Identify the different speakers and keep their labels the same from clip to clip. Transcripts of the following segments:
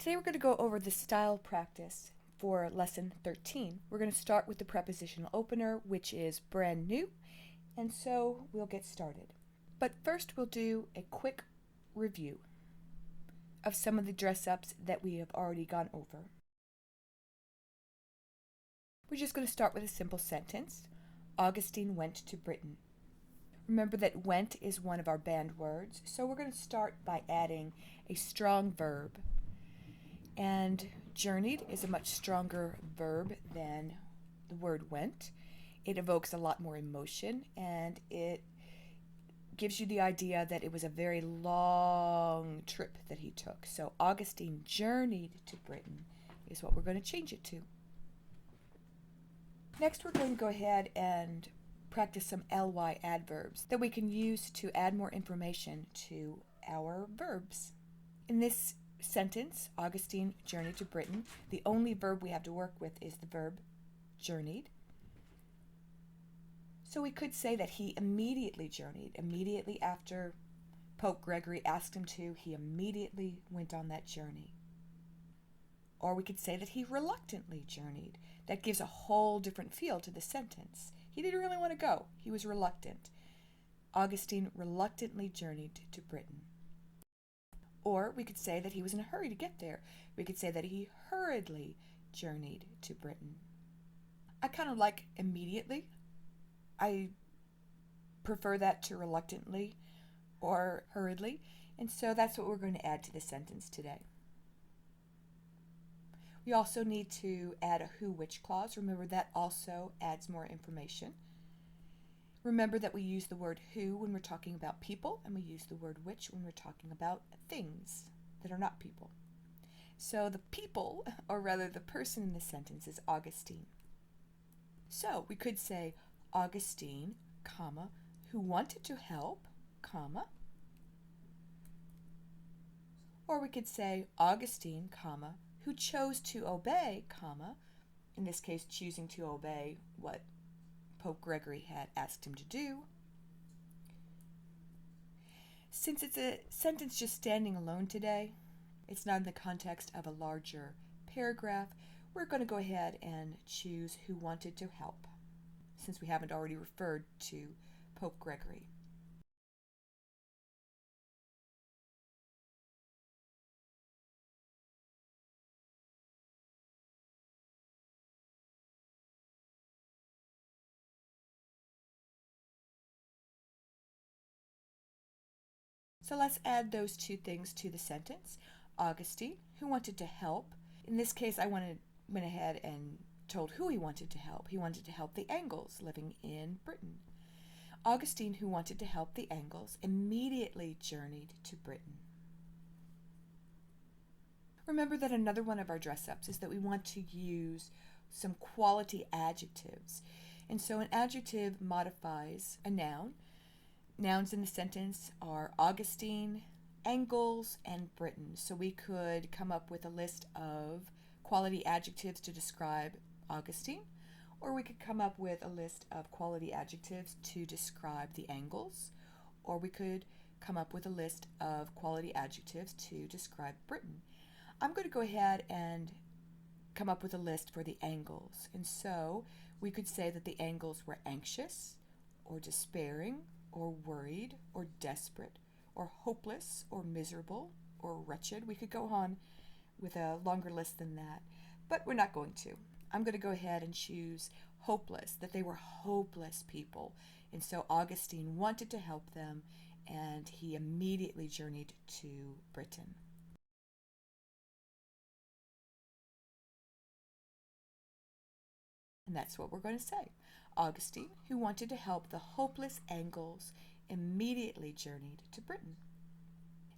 Speaker 1: Today we're going to go over the style practice for lesson 13. We're going to start with the prepositional opener, which is brand new, and so we'll get started. But first we'll do a quick review of some of the dress-ups that we have already gone over. We're just going to start with a simple sentence. Augustine went to Britain. Remember that went is one of our banned words, so we're going to start by adding a strong verb. And journeyed is a much stronger verb than the word went. It evokes a lot more emotion, and it gives you the idea that it was a very long trip that he took. So Augustine journeyed to Britain is what we're going to change it to. Next, we're going to go ahead and practice some ly adverbs that we can use to add more information to our verbs. In this sentence, Augustine journeyed to Britain. The only verb we have to work with is the verb journeyed. So we could say that he immediately journeyed. Immediately after Pope Gregory asked him to, he immediately went on that journey. Or we could say that he reluctantly journeyed. That gives a whole different feel to the sentence. He didn't really want to go. He was reluctant. Augustine reluctantly journeyed to Britain. Or we could say that he was in a hurry to get there. We could say that he hurriedly journeyed to Britain. I kind of like immediately. I prefer that to reluctantly or hurriedly, and so that's what we're going to add to the sentence today. We also need to add a who-which clause. Remember, that also adds more information. Remember that we use the word who when we're talking about people, and we use the word which when we're talking about things that are not people. So the people, or rather the person in this sentence, is Augustine. So we could say Augustine, comma, who wanted to help, comma. Or we could say Augustine, comma, who chose to obey, comma, in this case choosing to obey what Pope Gregory had asked him to do. Since it's a sentence just standing alone today, it's not in the context of a larger paragraph, we're going to go ahead and choose who wanted to help, since we haven't already referred to Pope Gregory. So let's add those two things to the sentence. Augustine, who wanted to help. In this case, I went ahead and told who he wanted to help. He wanted to help the Angles living in Britain. Augustine, who wanted to help the Angles, immediately journeyed to Britain. Remember that another one of our dress-ups is that we want to use some quality adjectives. And so an adjective modifies a noun. Nouns in the sentence are Augustine, Angles, and Britain. So we could come up with a list of quality adjectives to describe Augustine, or we could come up with a list of quality adjectives to describe the Angles, or we could come up with a list of quality adjectives to describe Britain. I'm going to go ahead and come up with a list for the Angles. And so we could say that the Angles were anxious, or despairing, or worried, or desperate, or hopeless, or miserable, or wretched. We could go on with a longer list than that, but we're not going to. I'm going to go ahead and choose hopeless, that they were hopeless people. And so Augustine wanted to help them, and he immediately journeyed to Britain. And that's what we're going to say. Augustine, who wanted to help the hopeless Angles, immediately journeyed to Britain.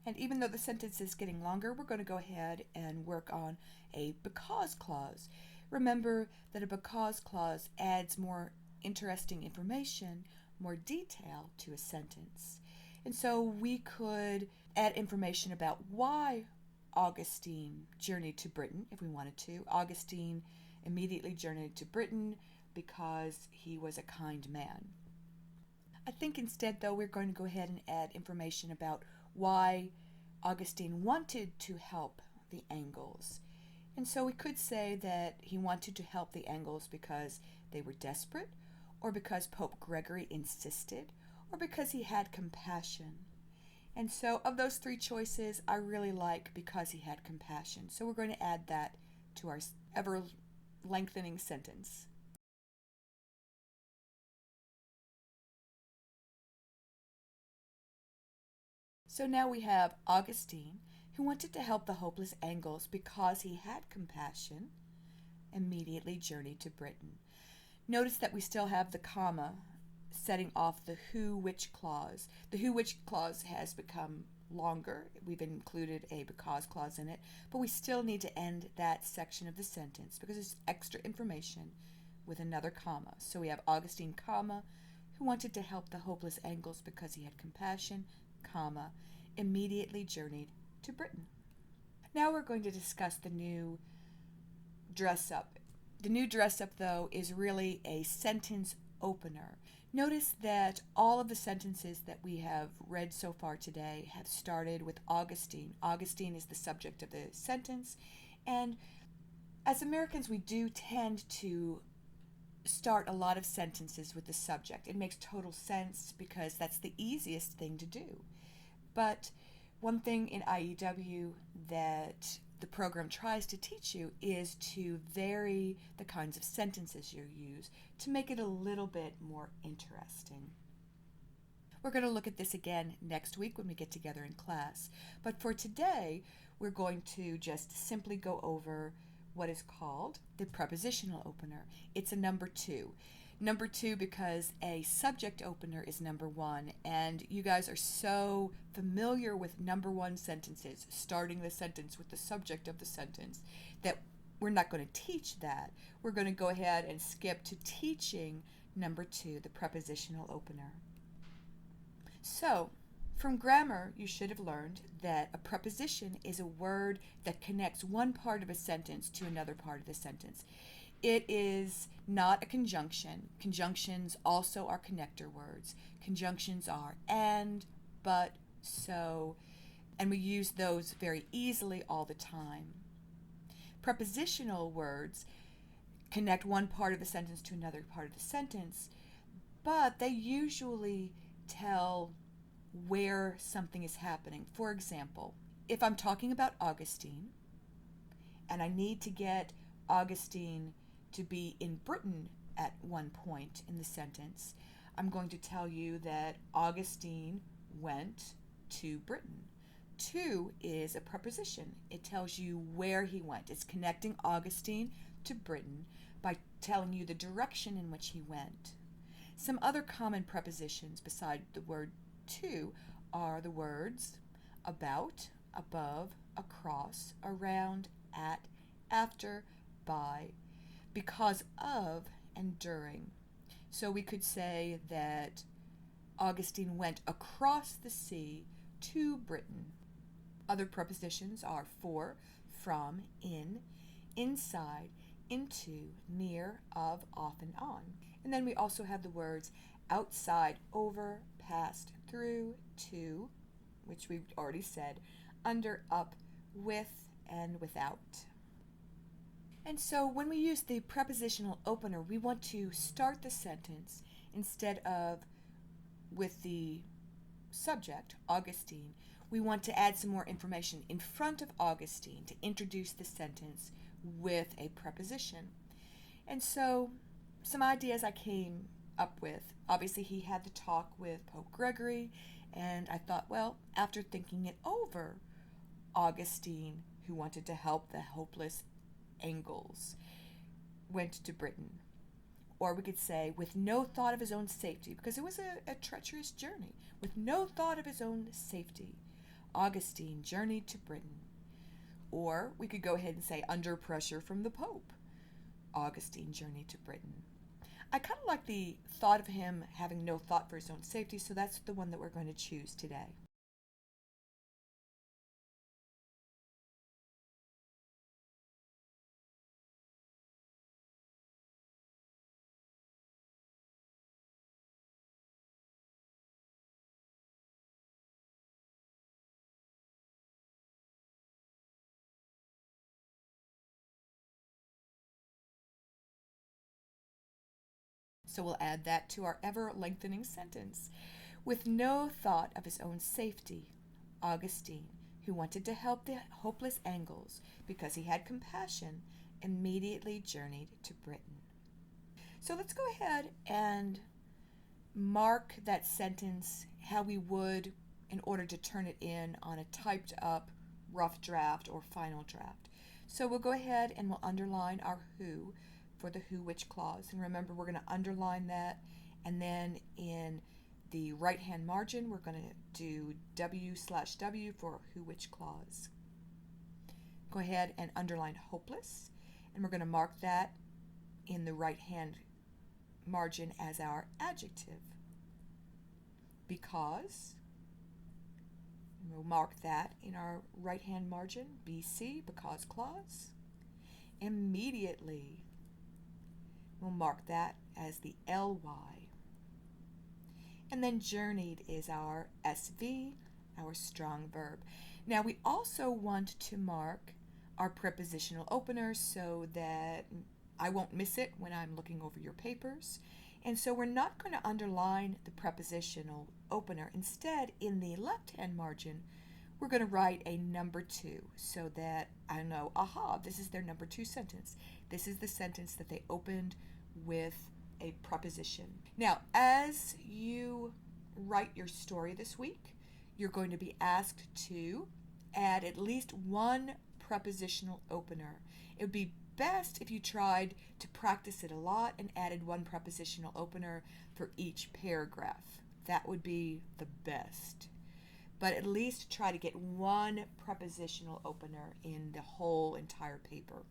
Speaker 1: And even though the sentence is getting longer, we're going to go ahead and work on a because clause. Remember that a because clause adds more interesting information, more detail to a sentence. And so we could add information about why Augustine journeyed to Britain if we wanted to. Augustine immediately journeyed to Britin because he was a kind man. I think instead, though, we're going to go ahead and add information about why Augustine wanted to help the Angles. And so we could say that he wanted to help the Angles because they were desperate, or because Pope Gregory insisted, or because he had compassion. And so of those three choices, I really like because he had compassion. So we're going to add that to our ever lengthening sentence. So now we have Augustine, who wanted to help the hopeless Angles because he had compassion, immediately journeyed to Britain. Notice that we still have the comma setting off the who which clause. The who which clause has become longer. We've included a because clause in it, but we still need to end that section of the sentence because it's extra information with another comma. So we have Augustine, comma, who wanted to help the hopeless Angles because he had compassion, comma, immediately journeyed to Britain. Now we're going to discuss the new dress up. The new dress up, though, is really a sentence opener. Notice that all of the sentences that we have read so far today have started with Augustine. Augustine is the subject of the sentence, and as Americans, we do tend to start a lot of sentences with the subject. It makes total sense because that's the easiest thing to do. But one thing in IEW that the program tries to teach you is to vary the kinds of sentences you use to make it a little bit more interesting. We're going to look at this again next week when we get together in class. But for today, we're going to just simply go over what is called the prepositional opener. It's a number 2. Number 2 because a subject opener is number 1, and you guys are so familiar with number 1 sentences, starting the sentence with the subject of the sentence, that we're not going to teach that. We're going to go ahead and skip to teaching number 2, the prepositional opener. So, from grammar, you should have learned that a preposition is a word that connects one part of a sentence to another part of the sentence. It is not a conjunction. Conjunctions also are connector words. Conjunctions are and, but, so, and we use those very easily all the time. Prepositional words connect one part of the sentence to another part of the sentence, but they usually tell where something is happening. For example, if I'm talking about Augustine and I need to get Augustine to be in Britain at one point in the sentence, I'm going to tell you that Augustine went to Britain. To is a preposition. It tells you where he went. It's connecting Augustine to Britain by telling you the direction in which he went. Some other common prepositions beside the word to are the words about, above, across, around, at, after, by, because of, and during. So we could say that Augustine went across the sea to Britain. Other prepositions are for, from, in, inside, into, near, of, off, and on. And then we also have the words outside, over, past, through, to, which we've already said, under, up, with, and without. And so when we use the prepositional opener, we want to start the sentence instead of with the subject, Augustine. We want to add some more information in front of Augustine to introduce the sentence with a preposition. And so some ideas I came up with. Obviously, he had the talk with Pope Gregory, and I thought, well, after thinking it over, Augustine, who wanted to help the hopeless Angles, went to Britain. Or we could say, with no thought of his own safety, because it was a treacherous journey. With no thought of his own safety, Augustine journeyed to Britain. Or we could go ahead and say, under pressure from the Pope, Augustine journeyed to Britain. I kind of like the thought of him having no thought for his own safety, so that's the one that we're going to choose today. So we'll add that to our ever-lengthening sentence. With no thought of his own safety, Augustine, who wanted to help the hopeless Angles because he had compassion, immediately journeyed to Britain. So let's go ahead and mark that sentence how we would in order to turn it in on a typed up rough draft or final draft. So we'll go ahead and we'll underline our who for the who which clause. And remember, we're going to underline that, and then in the right hand margin we're going to do W/W for who which clause. Go ahead and underline hopeless, and we're going to mark that in the right hand margin as our adjective. Because, and we'll mark that in our right hand margin, BC, because clause. Immediately, we'll mark that as the LY. And then journeyed is our SV, our strong verb. Now we also want to mark our prepositional openers so that I won't miss it when I'm looking over your papers. And so we're not going to underline the prepositional opener. Instead, in the left-hand margin, we're going to write a number 2 so that I know, aha, this is their number 2 sentence. This is the sentence that they opened with a preposition. Now, as you write your story this week, you're going to be asked to add at least one prepositional opener. It would be best if you tried to practice it a lot and added one prepositional opener for each paragraph. That would be the best. But at least try to get one prepositional opener in the whole entire paper.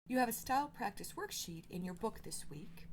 Speaker 1: You have a style practice worksheet in your book this week.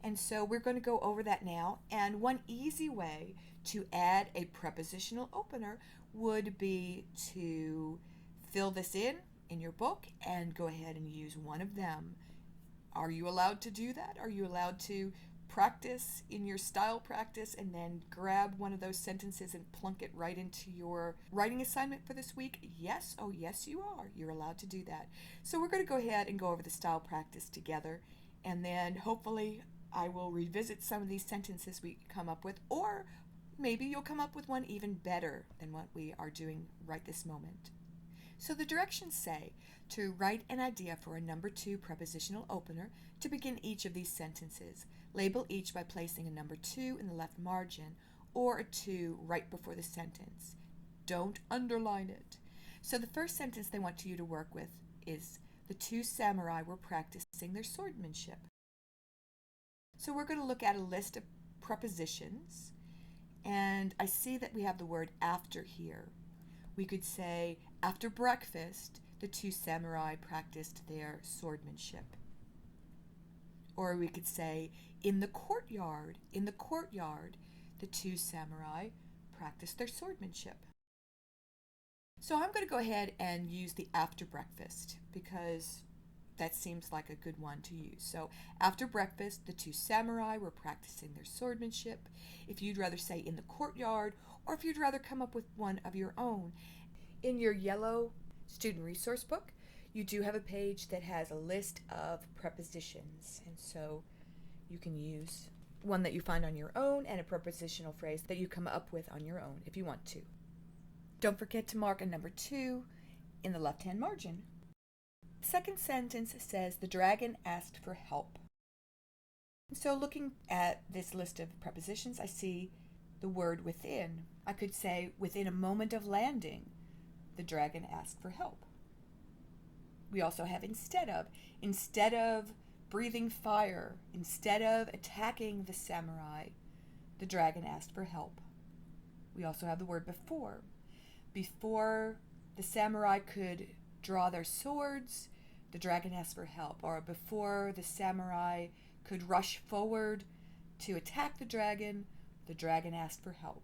Speaker 1: And so we're going to go over that now. And one easy way to add a prepositional opener would be to fill this in your book and go ahead and use one of them. Are you allowed to do that? Are you allowed to practice in your style practice and then grab one of those sentences and plunk it right into your writing assignment for this week? Yes, oh yes you are. You're allowed to do that. So we're going to go ahead and go over the style practice together, and then hopefully I will revisit some of these sentences we come up with, or maybe you'll come up with one even better than what we are doing right this moment. So the directions say to write an idea for a number 2 prepositional opener to begin each of these sentences. Label each by placing a number 2 in the left margin or a 2 right before the sentence. Don't underline it. So the first sentence they want you to work with is the 2 samurai were practicing their swordsmanship. So we're going to look at a list of prepositions, and I see that we have the word after here. We could say, after breakfast, the 2 samurai practiced their swordsmanship. Or we could say, in the courtyard, the 2 samurai practiced their swordsmanship. So I'm going to go ahead and use the after breakfast because that seems like a good one to use. So after breakfast, the 2 samurai were practicing their swordsmanship. If you'd rather say in the courtyard, or if you'd rather come up with one of your own. In your yellow student resource book, you do have a page that has a list of prepositions. And so you can use one that you find on your own and a prepositional phrase that you come up with on your own if you want to. Don't forget to mark a number 2 in the left-hand margin. The second sentence says, the dragon asked for help. So looking at this list of prepositions, I see the word within. I could say, within a moment of landing, the dragon asked for help. We also have instead of breathing fire, instead of attacking the samurai, the dragon asked for help. We also have the word before. Before the samurai could draw their swords, the dragon asked for help. Or before the samurai could rush forward to attack the dragon asked for help.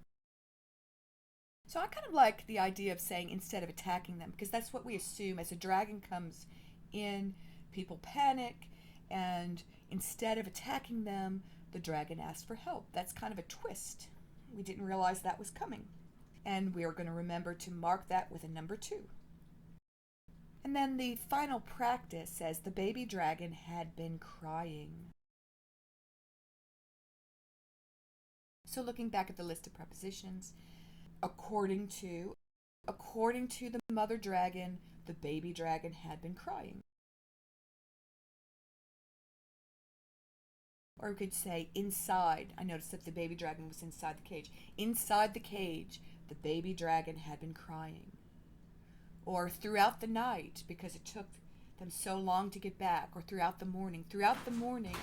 Speaker 1: So I kind of like the idea of saying instead of attacking them, because that's what we assume as a dragon comes in, people panic, and instead of attacking them, the dragon asked for help. That's kind of a twist. We didn't realize that was coming. And we are going to remember to mark that with a number 2. And then the final practice says the baby dragon had been crying. So looking back at the list of prepositions, according to the mother dragon, the baby dragon had been crying. Or we could say inside. I noticed that the baby dragon was inside the cage. Inside the cage, the baby dragon had been crying. Or throughout the night, because it took them so long to get back. Or throughout the morning. Throughout the morning,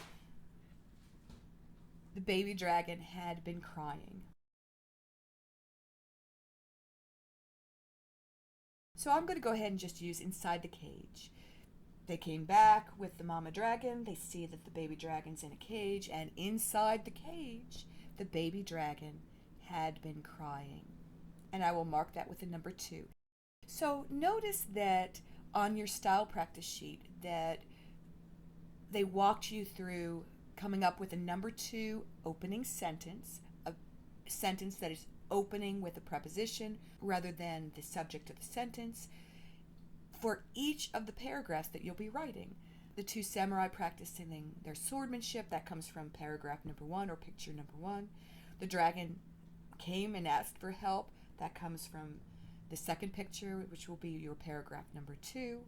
Speaker 1: the baby dragon had been crying. So I'm going to go ahead and just use inside the cage. They came back with the mama dragon. They see that the baby dragon's in a cage, and inside the cage, the baby dragon had been crying. And I will mark that with a number 2. So notice that on your style practice sheet that they walked you through coming up with a number 2 opening sentence, a sentence that is opening with a preposition rather than the subject of the sentence, for each of the paragraphs that you'll be writing. The 2 samurai practicing their swordmanship, that comes from paragraph number 1 or picture number 1. The dragon came and asked for help, that comes from the second picture, which will be your paragraph number 2.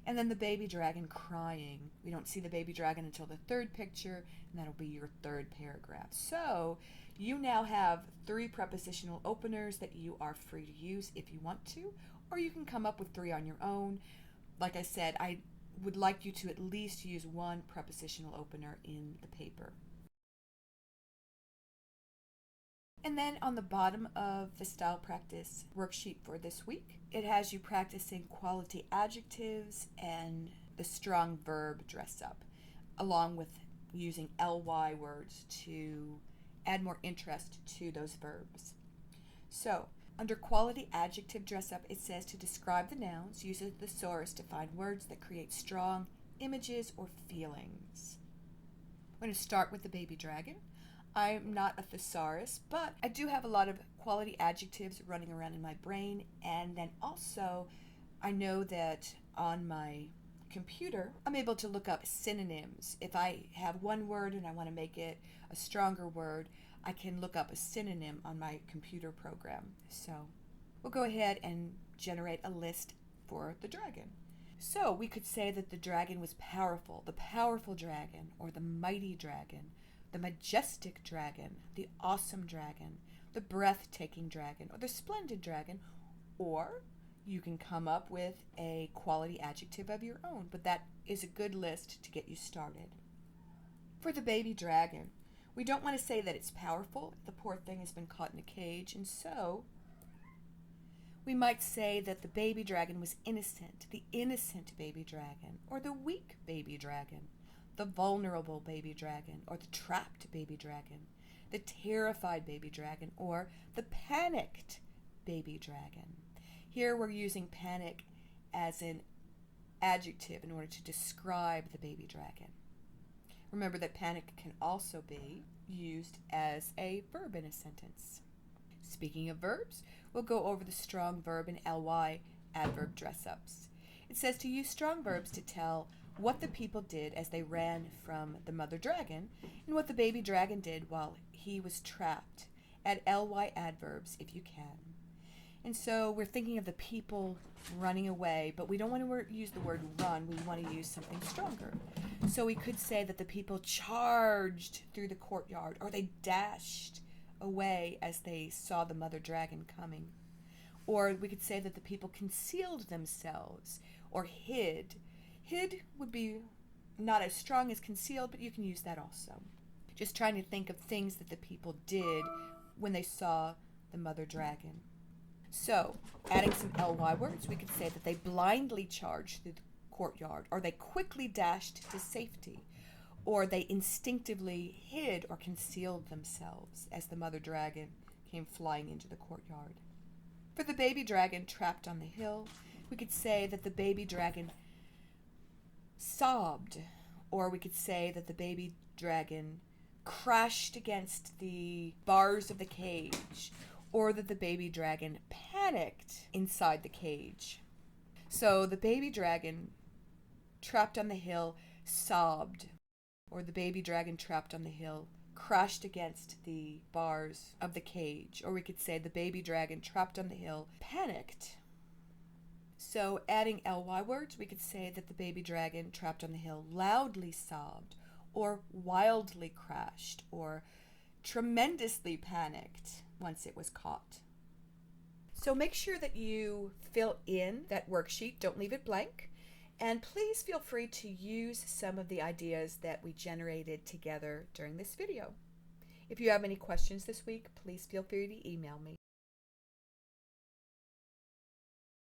Speaker 1: And then the baby dragon crying. We don't see the baby dragon until the third picture, and that'll be your third paragraph. So you now have 3 prepositional openers that you are free to use if you want to, or you can come up with 3 on your own. Like I said, I would like you to at least use 1 prepositional opener in the paper. And then on the bottom of the style practice worksheet for this week, it has you practicing quality adjectives and the strong verb dress up, along with using ly words to add more interest to those verbs. So, under quality adjective dress up, it says to describe the nouns, use a thesaurus to find words that create strong images or feelings. I'm going to start with the baby dragon. I'm not a thesaurus, but I do have a lot of quality adjectives running around in my brain, and then also I know that on my computer I'm able to look up synonyms. If I have one word and I want to make it a stronger word, I can look up a synonym on my computer program. So we'll go ahead and generate a list for the dragon. So we could say that the dragon was powerful, the powerful dragon, or the mighty dragon, the majestic dragon, the awesome dragon, the breathtaking dragon, or the splendid dragon, or you can come up with a quality adjective of your own, but that is a good list to get you started. For the baby dragon, we don't want to say that it's powerful. The poor thing has been caught in a cage, and so we might say that the baby dragon was innocent, the innocent baby dragon, or the weak baby dragon, the vulnerable baby dragon, or the trapped baby dragon, the terrified baby dragon, or the panicked baby dragon. Here we're using panic as an adjective in order to describe the baby dragon. Remember that panic can also be used as a verb in a sentence. Speaking of verbs, we'll go over the strong verb and ly adverb dress-ups. It says to use strong verbs to tell what the people did as they ran from the mother dragon and what the baby dragon did while he was trapped. Add ly adverbs if you can. And so we're thinking of the people running away, but we don't want to use the word run. We want to use something stronger. So we could say that the people charged through the courtyard, or they dashed away as they saw the mother dragon coming. Or we could say that the people concealed themselves or hid. Hid would be not as strong as concealed, but you can use that also. Just trying to think of things that the people did when they saw the mother dragon. So, adding some ly words, we could say that they blindly charged through the courtyard, or they quickly dashed to safety, or they instinctively hid or concealed themselves as the mother dragon came flying into the courtyard. For the baby dragon trapped on the hill, we could say that the baby dragon sobbed, or we could say that the baby dragon crashed against the bars of the cage, or that the baby dragon panicked inside the cage. So the baby dragon trapped on the hill sobbed, or the baby dragon trapped on the hill crashed against the bars of the cage, or we could say the baby dragon trapped on the hill panicked. So adding ly words, we could say that the baby dragon trapped on the hill loudly sobbed, or wildly crashed, or tremendously panicked once it was caught. So make sure that you fill in that worksheet. Don't leave it blank. And please feel free to use some of the ideas that we generated together during this video. If you have any questions this week, please feel free to email me.